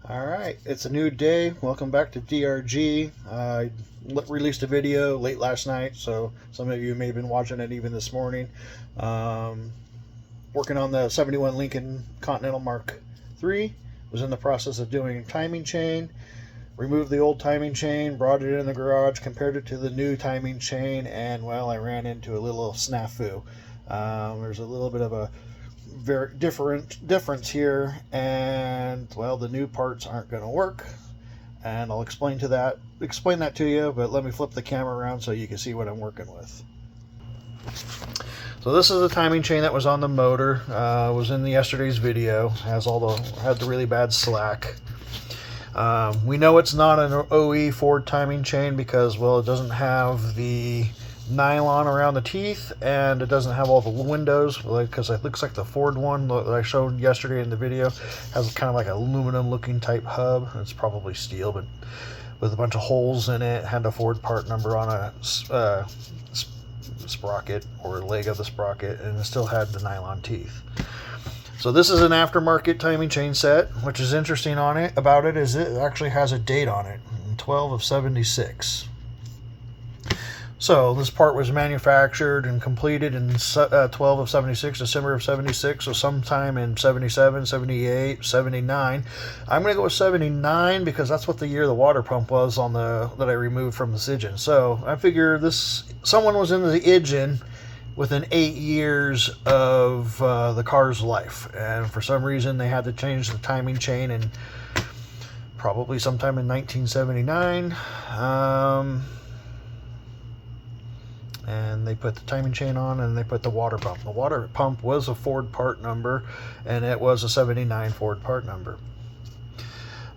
Alright, it's a new day. Welcome back to DRG. I released a video late last night, so some of you may have been watching it even this morning. Working on the 71 Lincoln Continental Mark III. Was in the process of doing timing chain. Removed the old timing chain, brought it in the garage, compared it to the new timing chain, and well, I ran into a little snafu. There's a little bit of a very difference here, and well, the new parts aren't going to work, and I'll explain that to you, but let me flip the camera around so you can see what I'm working with. So this is the timing chain that was on the motor. Was in yesterday's video. Had the really bad slack. We know it's not an OE Ford timing chain because, well, it doesn't have the nylon around the teeth, and it doesn't have all the windows, because it looks like the Ford one that I showed yesterday in the video has kind of like an aluminum looking type hub. It's probably steel, but with a bunch of holes in it. Had a Ford part number on a sprocket or leg of the sprocket, and it still had the nylon teeth. So this is an aftermarket timing chain set. Which is interesting about it is it actually has a date on it, 12 of 76. So this part was manufactured and completed in 12 of 76, December of 76, so sometime in 77, 78, 79. I'm going to go with 79 because that's what the year the water pump was on that I removed from the engine. So I figure someone was in the engine within 8 years of the car's life, and for some reason they had to change the timing chain, and probably sometime in 1979. And they put the timing chain on, and they put the water pump. The water pump was a Ford part number, and it was a 79 Ford part number.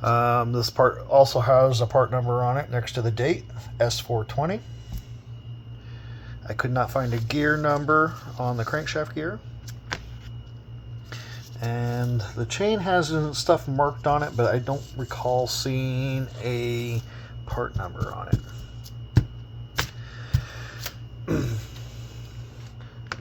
This part also has a part number on it next to the date, S420. I could not find a gear number on the crankshaft gear. And the chain has stuff marked on it, but I don't recall seeing a part number on it.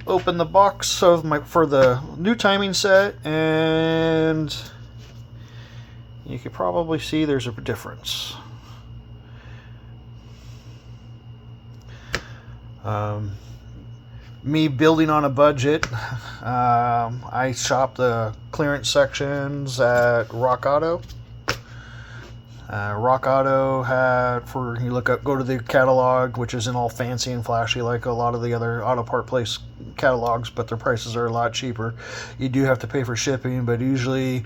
Open the box for the new timing set, and you can probably see there's a difference. Me building on a budget, I shopped the clearance sections at Rock Auto. Rock Auto had, go to the catalog, which isn't all fancy and flashy like a lot of the other auto part place catalogs, but their prices are a lot cheaper. You do have to pay for shipping, but usually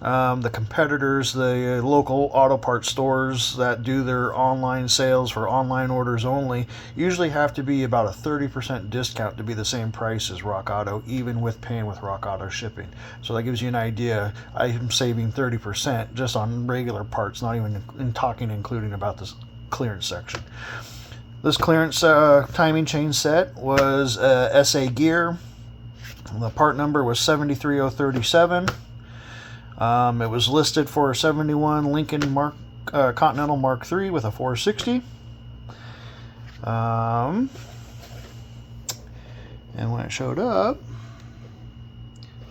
the competitors, the local auto part stores that do their online sales for online orders only, usually have to be about a 30% discount to be the same price as Rock Auto, even with paying with Rock Auto shipping. So that gives you an idea. I am saving 30% just on regular parts, not even including about this clearance section. This clearance timing chain set was SA gear. The part number was 73037. It was listed for a 71 Lincoln Continental Mark III with a 460. And when it showed up,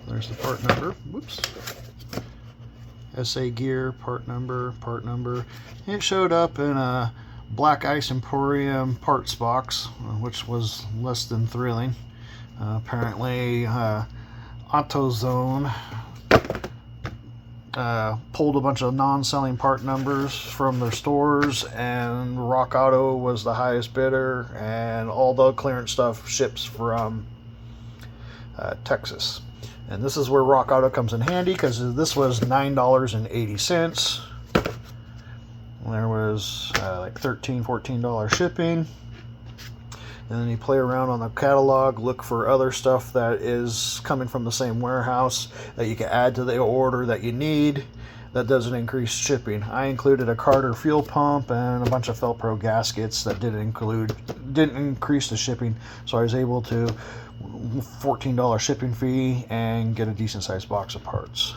there's the part number. Whoops. SA gear, part number. It showed up in a Black Ice Emporium parts box, which was less than thrilling. Apparently, AutoZone pulled a bunch of non-selling part numbers from their stores, and Rock Auto was the highest bidder, and all the clearance stuff ships from Texas. And this is where Rock Auto comes in handy, because this was $9.80. There was like $13, $14 shipping. And then you play around on the catalog, look for other stuff that is coming from the same warehouse that you can add to the order that you need that doesn't increase shipping. I included a Carter fuel pump and a bunch of Felpro gaskets that didn't increase the shipping, so I was able to $14 shipping fee and get a decent sized box of parts.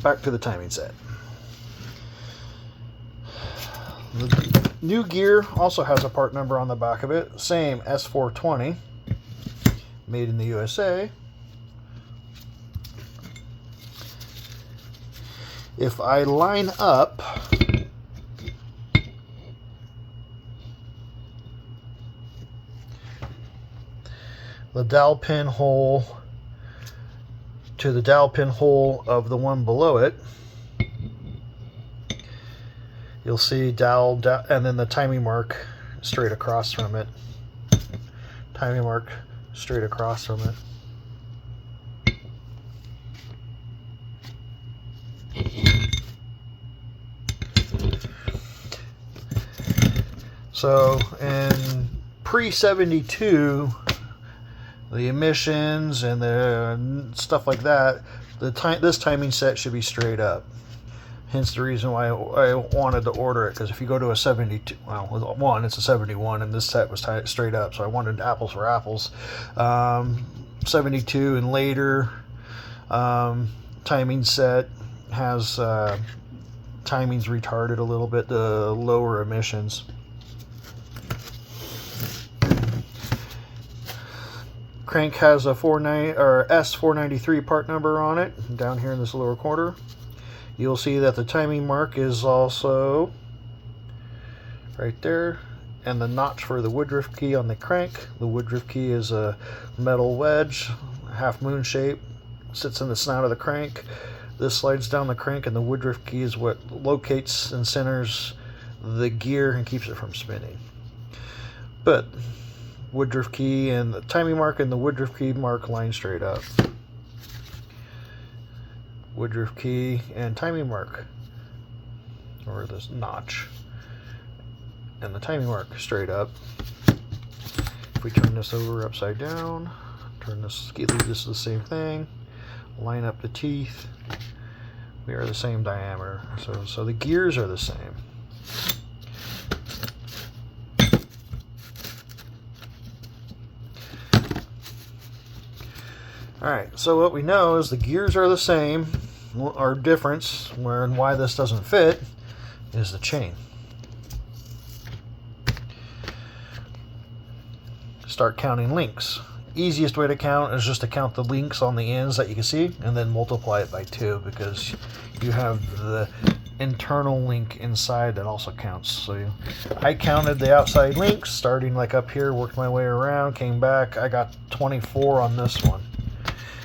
Back to the timing set. The new gear also has a part number on the back of it. Same, S420. Made in the USA. If I line up the dowel pin hole to the dowel pin hole of the one below it, you'll see dowel, and then the timing mark straight across from it. Timing mark straight across from it. So in pre-72, the emissions and the stuff like that, this timing set should be straight up. Hence the reason why I wanted to order it, because if you go to a 72, well, one, it's a 71, and this set was straight up, so I wanted apples for apples. 72 and later timing set has timings retarded a little bit to lower emissions. Crank has a S493 part number on it, down here in this lower corner. You'll see that the timing mark is also right there, and the notch for the woodruff key on the crank. The woodruff key is a metal wedge, half moon shape, sits in the snout of the crank. This slides down the crank, and the woodruff key is what locates and centers the gear and keeps it from spinning. But woodruff key and the timing mark and the woodruff key mark line straight up. Woodruff key and timing mark, or this notch, and the timing mark straight up. If we turn this over upside down, turn this, leave this the same thing, line up the teeth, we are the same diameter. So the gears are the same. Alright, so what we know is the gears are the same. Our difference, where and why this doesn't fit, is the chain. Start counting links. Easiest way to count is just to count the links on the ends that you can see, and then multiply it by 2, because you have the internal link inside that also counts. So I counted the outside links, starting like up here, worked my way around, came back. I got 24 on this one.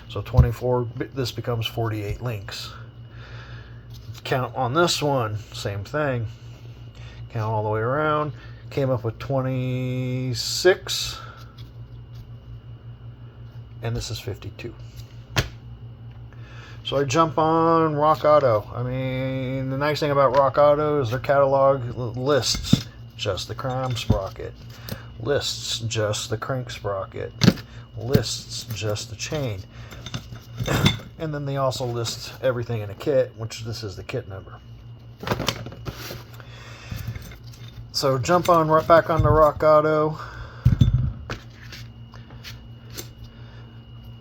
So 24, this becomes 48 links. Count on this one, same thing. Count all the way around, came up with 26, and this is 52. So I jump on Rock Auto. I mean, the nice thing about Rock Auto is their catalog lists just the crank sprocket, lists just the crank sprocket, lists just the chain. And then they also list everything in a kit, which this is the kit number. So jump on right back on the Rock Auto.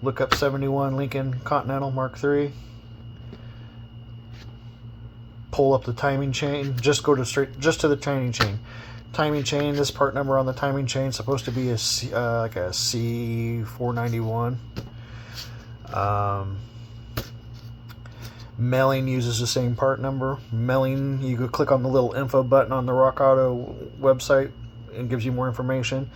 Look up 71 Lincoln Continental Mark III. Pull up the timing chain. Just go to just to the timing chain. Timing chain. This part number on the timing chain is supposed to be a like a C491. Melling uses the same part number. Melling, you could click on the little info button on the Rock Auto website and gives you more information.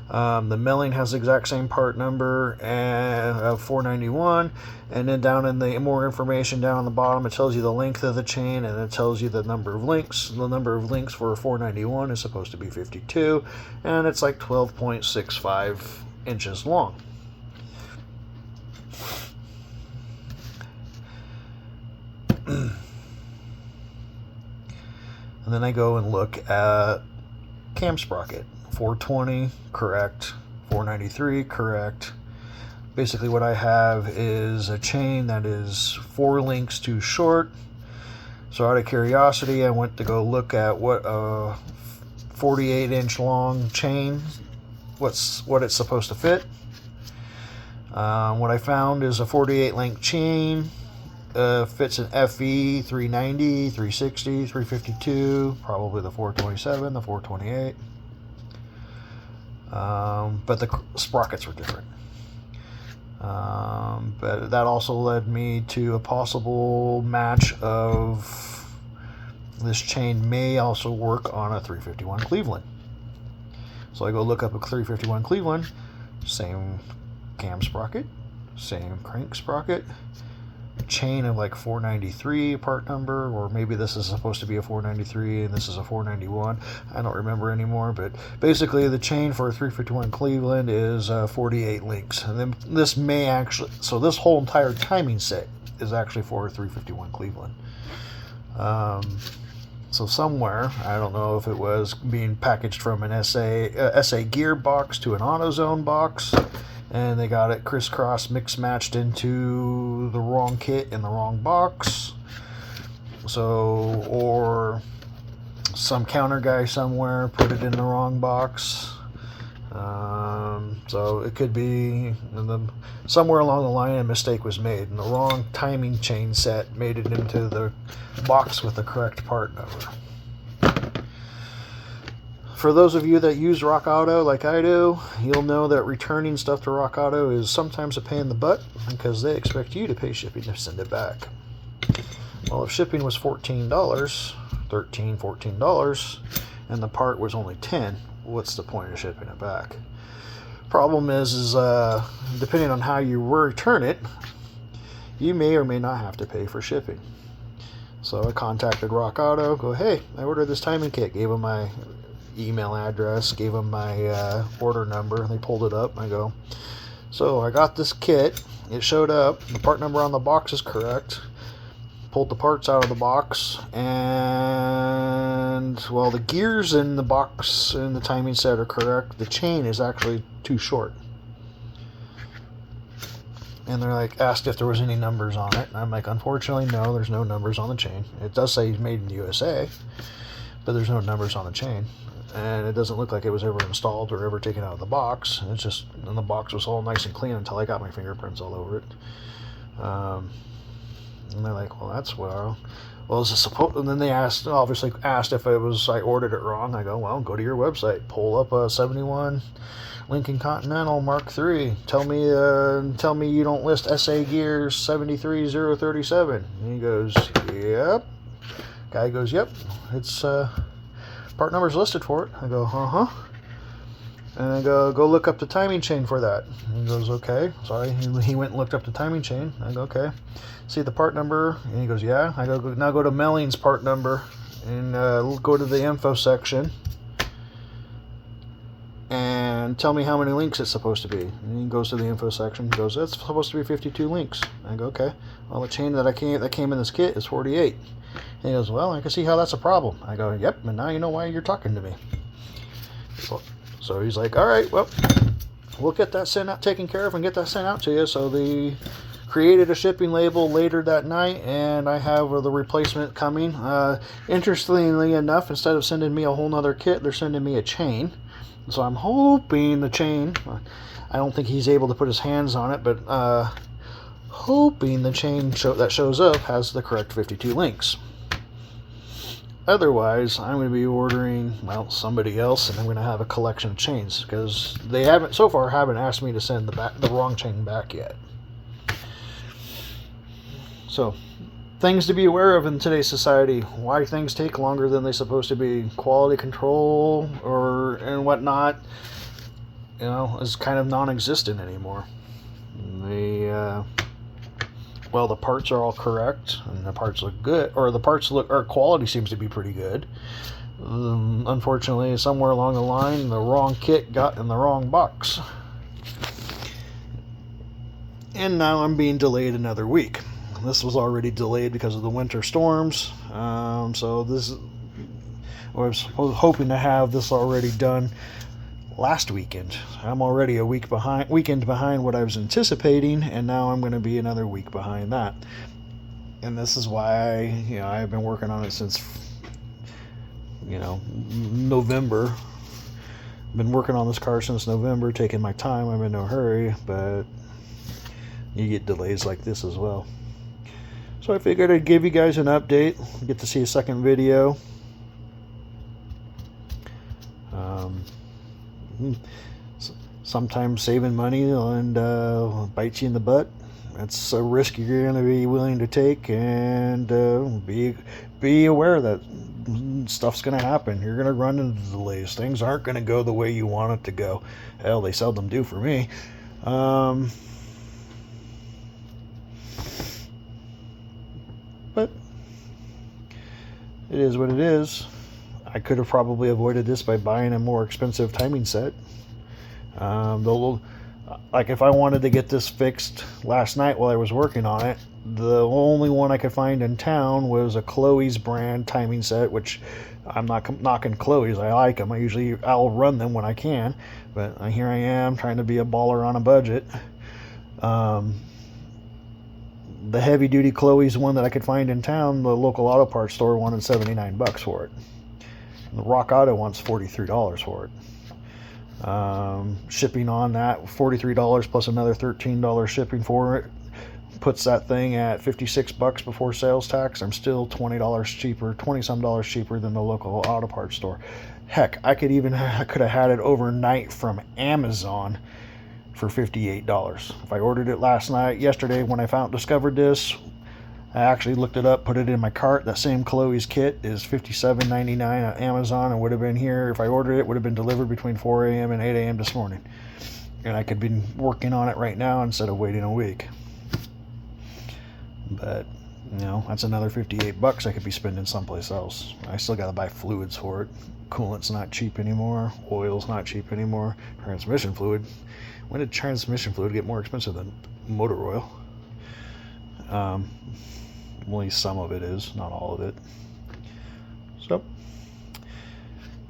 The Melling has the exact same part number of 491, and then down in the more information down on the bottom, it tells you the length of the chain, and it tells you the number of links. The number of links for 491 is supposed to be 52, and it's like 12.65 inches long. And then I go and look at cam sprocket. 420, correct. 493, correct. Basically what I have is a chain that is 4 links too short. So out of curiosity, I went to go look at what a 48-inch long chain, what it's supposed to fit. What I found is a 48 link chain. Fits an FE 390, 360, 352, probably the 427, the 428. But the sprockets were different. But that also led me to a possible match of this chain may also work on a 351 Cleveland. So I go look up a 351 Cleveland, same cam sprocket, same crank sprocket, chain of like 493 part number, or maybe this is supposed to be a 493 and this is a 491. I don't remember anymore, but basically the chain for a 351 Cleveland is 48 links. And then this may actually, so this whole entire timing set is actually for a 351 Cleveland. So somewhere, I don't know if it was being packaged from an SA gear box to an AutoZone box, and they got it crisscross mix-matched into the wrong kit in the wrong box. So, or some counter guy somewhere put it in the wrong box. So it could be somewhere along the line a mistake was made, and the wrong timing chain set made it into the box with the correct part number. For those of you that use Rock Auto like I do, you'll know that returning stuff to Rock Auto is sometimes a pain in the butt because they expect you to pay shipping to send it back. Well, if shipping was $14, $14, and the part was only $10, what's the point of shipping it back? Problem is depending on how you return it, you may or may not have to pay for shipping. So I contacted Rock Auto, go, hey, I ordered this timing kit, gave them my email address, gave them my order number, they pulled it up, and I go, so I got this kit, it showed up, the part number on the box is correct, pulled the parts out of the box, and well, the gears in the box and the timing set are correct, the chain is actually too short. And they're like, asked if there was any numbers on it, and I'm like, unfortunately no, there's no numbers on the chain. It does say made in the USA, but there's no numbers on the chain, and it doesn't look like it was ever installed or ever taken out of the box. It's just, and the box was all nice and clean until I got my fingerprints all over it. And they're like, well, that's well, is it supposed? And then they obviously asked if I ordered it wrong. I go, well, go to your website, pull up a 71 Lincoln Continental Mark III. Tell me you don't list SA gears 73037. And he goes, yep. Guy goes, yep. It's part number's listed for it. I go, uh-huh. And I go look up the timing chain for that. And he goes, okay. Sorry. He went and looked up the timing chain. I go, okay. See the part number? And he goes, yeah. I go, now go to Melling's part number and go to the info section and tell me how many links it's supposed to be. And he goes to the info section. He goes, it's supposed to be 52 links. I go, okay. Well, the chain that came in this kit is 48. And he goes, well, I can see how that's a problem. I go, yep. And now you know why you're talking to me. So he's like, all right, well, we'll get that taken care of and get that sent out to you. So they created a shipping label later that night, and I have the replacement coming. Interestingly enough, instead of sending me a whole nother kit, they're sending me a chain. So I'm hoping the chain, I don't think he's able to put his hands on it, but hoping the chain that shows up has the correct 52 links. Otherwise, I'm going to be ordering, well, somebody else, and I'm going to have a collection of chains, because they haven't asked me to send the wrong chain back yet. So, things to be aware of in today's society. Why things take longer than they're supposed to be. Quality control and whatnot, is kind of non-existent anymore. The parts are all correct, and the parts look good, or quality seems to be pretty good. Unfortunately, somewhere along the line, the wrong kit got in the wrong box. And now I'm being delayed another week. This was already delayed because of the winter storms. I was hoping to have this already done last weekend. I'm already a weekend behind what I was anticipating, and now I'm going to be another week behind that. And this is why I've been working on it since November. Been working on this car since November, taking my time. I'm in no hurry, but you get delays like this as well. So I figured I'd give you guys an update. Get to see a second video. sometimes saving money and bites you in the butt. It's a risk you're going to be willing to take, and be aware that stuff's going to happen. You're going to run into delays. Things aren't going to go the way you want it to go. Hell, they seldom do for me. But it is what it is. I could have probably avoided this by buying a more expensive timing set. Like if I wanted to get this fixed last night while I was working on it, the only one I could find in town was a Chloe's brand timing set, which I'm not knocking Chloe's. I like them. I'll run them when I can, but here I am trying to be a baller on a budget. The heavy duty Chloe's one that I could find in town, the local auto parts store wanted $79 for it. The Rock Auto wants $43 for it. Shipping on that, $43 plus another $13 shipping for it, puts that thing at $56 before sales tax. I'm still $20 cheaper, 20 some dollars cheaper than the local auto parts store. Heck, I could have had it overnight from Amazon for $58. If I ordered it yesterday when I discovered this, I actually looked it up, put it in my cart. That same Chloe's kit is $57.99 on Amazon. It would have been here, if I ordered it, would have been delivered between 4 a.m. and 8 a.m. this morning. And I could be working on it right now instead of waiting a week. But, that's another $58 I could be spending someplace else. I still got to buy fluids for it. Coolant's not cheap anymore. Oil's not cheap anymore. Transmission fluid. When did transmission fluid get more expensive than motor oil? Only some of it is, not all of it. So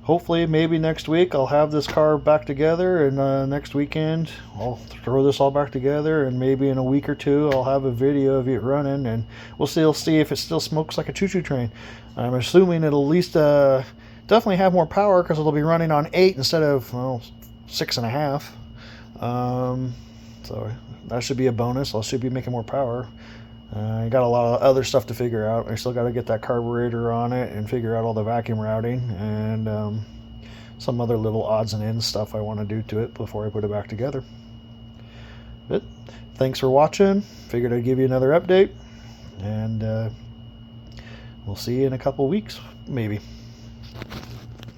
hopefully maybe next week I'll have this car back together, and next weekend I'll throw this all back together, and maybe in a week or two I'll have a video of it running, and we'll see if it still smokes like a choo-choo train. I'm assuming it'll at least definitely have more power, because it'll be running on 8 instead of 6.5. So that should be a bonus. I should be making more power. I got a lot of other stuff to figure out. I still got to get that carburetor on it and figure out all the vacuum routing and some other little odds and ends stuff I want to do to it before I put it back together. But thanks for watching. Figured I'd give you another update, and we'll see you in a couple weeks, maybe.